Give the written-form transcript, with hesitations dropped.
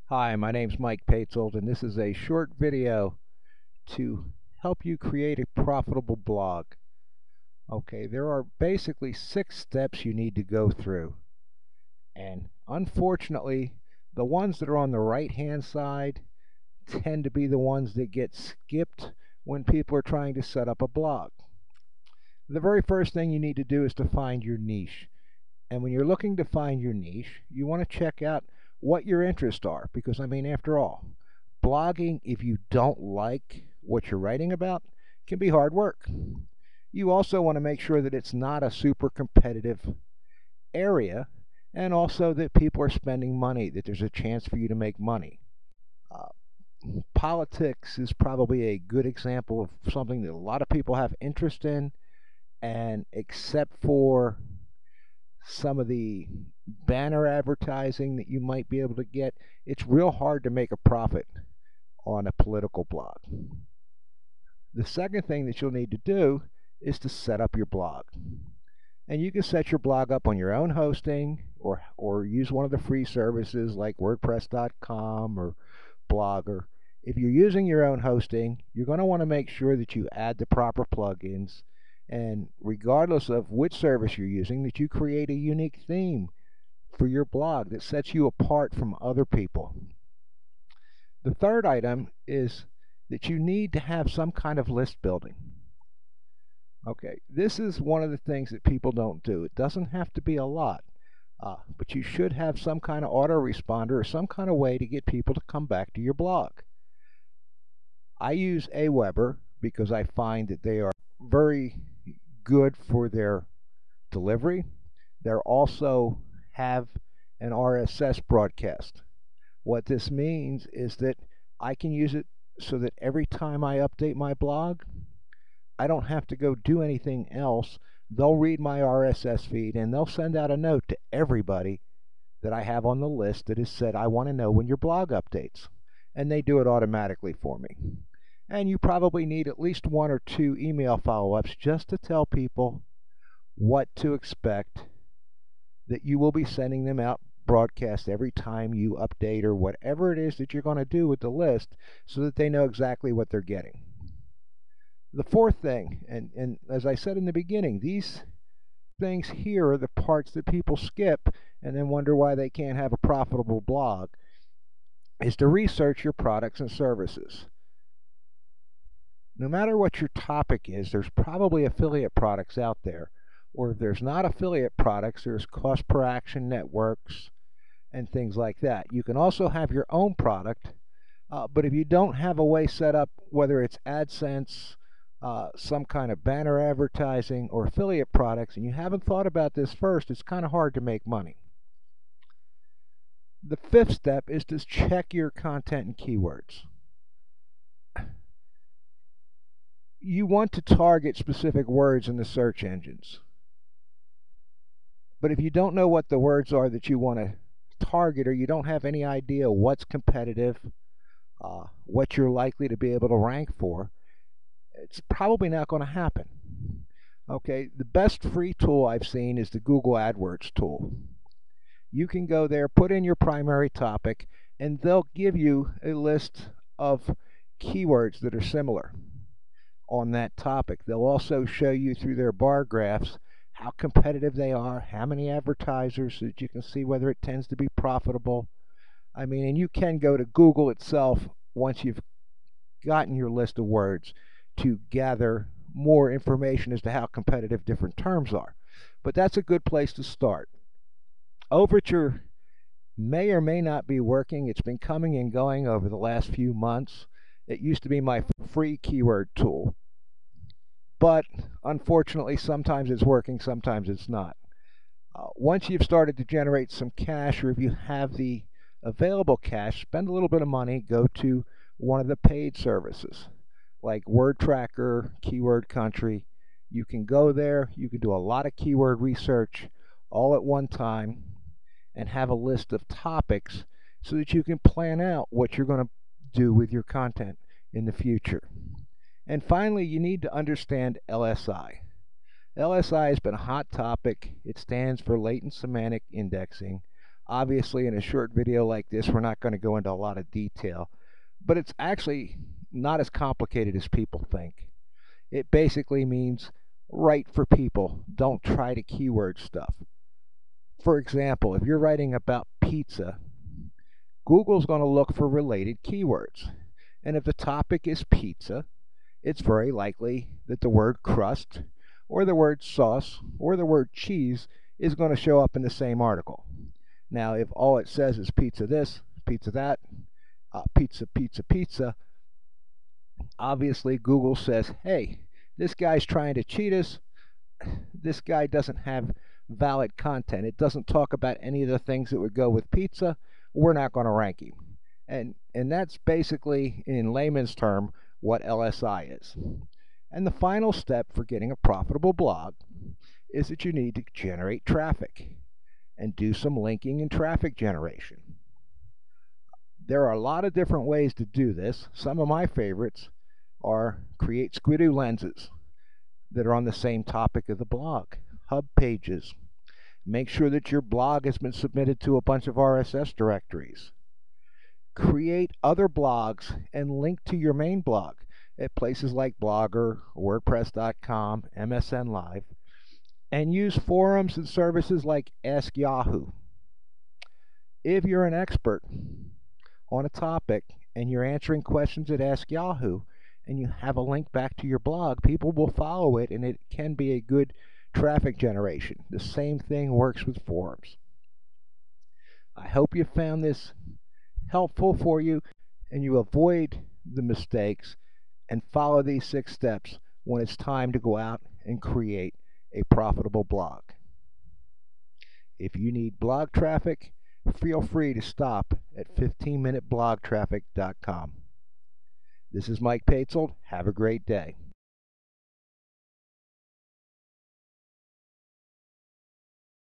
Hi, my name's Mike Paetzold, and this is a short video to help you create a profitable blog. Okay, there are basically 6 steps you need to go through. And unfortunately, the ones that are on the right-hand side tend to be the ones that get skipped when people are trying to set up a blog. The very first thing you need to do is to find your niche. And when you're looking to find your niche, you want to check out what your interests are, because after all, blogging, if you don't like what you're writing about, can be hard work. You also want to make sure that it's not a super competitive area, and also that people are spending money, that there's a chance for you to make money. Uh, Politics is probably a good example of something that a lot of people have interest in, and except for some of the banner advertising that you might be able to get, it's real hard to make a profit on a political blog. The second thing that you'll need to do is to set up your blog. And you can set your blog up on your own hosting or use one of the free services like WordPress.com or Blogger. If you're using your own hosting, you're going to want to make sure that you add the proper plugins, and regardless of which service you're using, that you create a unique theme for your blog that sets you apart from other people. The third item is that you need to have some kind of list building. Okay, this is one of the things that people don't do. It doesn't have to be a lot, but you should have some kind of autoresponder or some kind of way to get people to come back to your blog. I use Aweber because I find that they are very good for their delivery. They also have an RSS broadcast. What this means is that I can use it so that every time I update my blog, I don't have to go do anything else. They'll read my RSS feed and they'll send out a note to everybody that I have on the list that has said, I want to know when your blog updates. And they do it automatically for me. And you probably need at least 1 or 2 email follow-ups just to tell people what to expect, that you will be sending them out broadcast every time you update or whatever it is that you're going to do with the list, so that they know exactly what they're getting. The fourth thing, and as I said in the beginning, these things here are the parts that people skip and then wonder why they can't have a profitable blog, is to research your products and services. No matter what your topic is, there's probably affiliate products out there. Or if there's not affiliate products, there's cost per action networks and things like that. You can also have your own product, but if you don't have a way set up, whether it's AdSense, some kind of banner advertising, or affiliate products, and you haven't thought about this first, it's kind of hard to make money. The fifth step is to check your content and keywords. You want to target specific words in the search engines. But if you don't know what the words are that you want to target, or you don't have any idea what's competitive, what you're likely to be able to rank for, it's probably not going to happen. Okay, the best free tool I've seen is the Google AdWords tool. You can go there, put in your primary topic, and they'll give you a list of keywords that are similar on that topic. They'll also show you through their bar graphs how competitive they are, how many advertisers, so that you can see whether it tends to be profitable. And you can go to Google itself once you've gotten your list of words to gather more information as to how competitive different terms are. But that's a good place to start. Overture may or may not be working. It's been coming and going over the last few months. It used to be my free keyword tool. But unfortunately, sometimes it's working, sometimes it's not. Once you've started to generate some cash, or if you have the available cash, spend a little bit of money, go to one of the paid services like WordTracker, Keyword Country. You can go there, you can do a lot of keyword research all at one time and have a list of topics so that you can plan out what you're going to do with your content in the future. And finally, you need to understand LSI. LSI has been a hot topic. It stands for latent semantic indexing. Obviously, in a short video like this, we're not going to go into a lot of detail, but it's actually not as complicated as people think. It basically means write for people. Don't try to keyword stuff. For example, if you're writing about pizza, Google's going to look for related keywords. And if the topic is pizza, it's very likely that the word crust or the word sauce or the word cheese is going to show up in the same article. Now, if all it says is pizza this, pizza that, pizza, obviously Google says, hey, this guy's trying to cheat us. This guy doesn't have valid content. It doesn't talk about any of the things that would go with pizza. We're not going to rank him. And that's basically, in layman's term, what LSI is. And the final step for getting a profitable blog is that you need to generate traffic and do some linking and traffic generation. There are a lot of different ways to do this. Some of my favorites are create Squidoo lenses that are on the same topic of the blog, hub pages. Make sure that your blog has been submitted to a bunch of RSS directories. Create other blogs and link to your main blog at places like Blogger, WordPress.com, MSN Live, and use forums and services like Ask Yahoo. If you're an expert on a topic and you're answering questions at Ask Yahoo and you have a link back to your blog, people will follow it and it can be a good traffic generation. The same thing works with forums. I hope you found this helpful for you and you avoid the mistakes and follow these 6 steps when it's time to go out and create a profitable blog. If you need blog traffic, feel free to stop at 15minuteblogtraffic.com. This is Mike Paetzold. Have a great day.